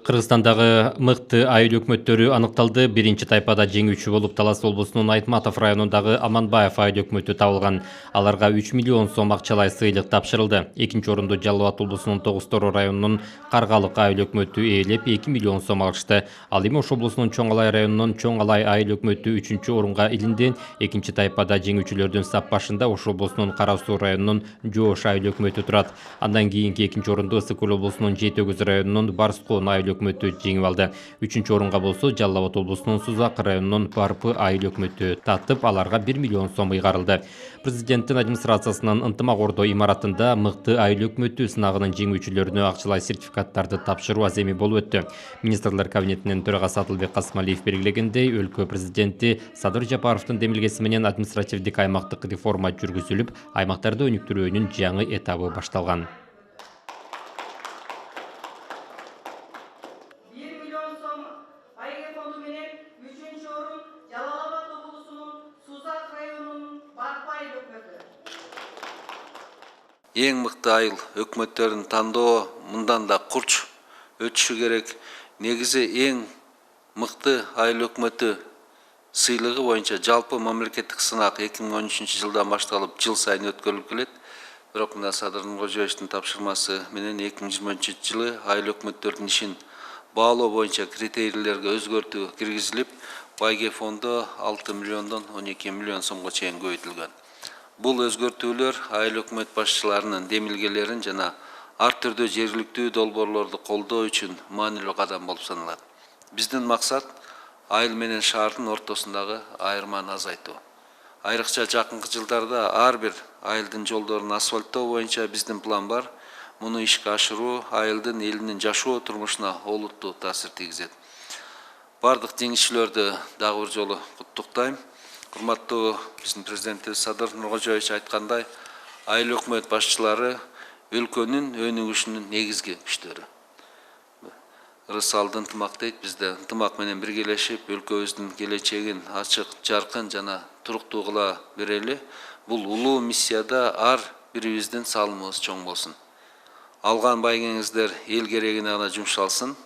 Кыргызстандагы мыкты айыл өкмөттөрү аныкталды. Биринчи тайпада жеңүүчү болуп Талас облусунун Айтматов районундагы Аманбаев айыл өкмөтү табылган. Аларга 3 миллион сом акчалай сыйлык тапшырылды. Экинчи орунду Жалал Абад облусунун Тогуз Тороо районунун Каргалык айыл өкмөтү ээлеп 2 миллион сом алышты. Ал эми Ош облусунун Чоң Алай районунун Чоң Алай айыл өкмөтү 3-чү орунга илинди. Экинчи тайпада жеңүүчүлөрдүн сап башында Ош облусунун Кара Суу районунун Жоош айыл өкмөтү турат. Андан кийинки экинчи орунду Ысык Көл облусунун Жети Өгүз районунун Барскон айыл өкмөтү жеңип алды. Үчүнчү орунга болсо Жалал Абад облусунун Сузак районунун Барпы айыл өкмөтү татып, аларга 1 миллион сом ыйгарылды. Президенттин администрациясынын ынтымак ордо имаратында мыкты айыл өкмөтү сынагынын жеңүүчүлөрүнө акчалай сертификаттарды тапшыруу аземи болуп өттү. Министрлер кабинетинин төрагасы Атылбек Касымалиев белгилегендей, өлкө президенти Садыр Жапаровдун демилгеси менен административдик аймактык реформа жүргүзүлүп, аймактарды өнүктүрүүнүн жаңы этабы башталган. 1 миллион сом байге фонду менен 3-чү орун Жалал Абад облусунун Сузак районунун Барпы айыл өкмөтү. Эң мыкты айыл өкмөттөрүн тандоо мындан да курч өтүшү керек. Негизи эң мыкты айыл өкмөтү сыйлыгы боюнча жалпы мамлекеттик сынак 2013 жылдан башталып жыл сайын өткөрүлүп келет. Бирок мына Садыр Нуркожоевичтин тапшырмасы менен 2023 жылы айыл өкмөттөрдүн ишин баалоо боюнча критерийлерге өзгөртүү киргизилип, байге фонду 6 миллиондон 12 миллион сомго чейин көбөйтүлгөн. Бул өзгөртүүлөр айыл өкмөт башчыларынын демилгелерин жана ар түрдүү жергиликтүү долбоорлорду колдоо үчүн маанилүү кадам болуп саналат. Биздин максат айыл менен шаардын ортосундагы айырманы азайтуу. Айрыкча жакынкы жылдарда ар бир айылдын жолдорун асфальттоо боюнча биздин план бар. Муну ишке ашыруу айылдын элинин жашоо турмушуна олуттуу таасир тийгизет. Бардык жеңишчилердү дагы бир жолу куттуктайм. Урматтуу биздин президентибиз Садыр Нуркожоевич айткандай, айыл өкмөт башчылары өлкөнүн өнүгүшүнүн негизги күчтөрү. Ырыс алды ынтымак дейт, бизде ынтымак менен биргелешип, өлкөбүздүн келечегин ачык, жаркын жана туруктуу кыла берели. Бул улуу миссияда ар бирибиздин салымыбыз чоң болсун. Алган байгеңиздер эл керегине гана жумшалсын.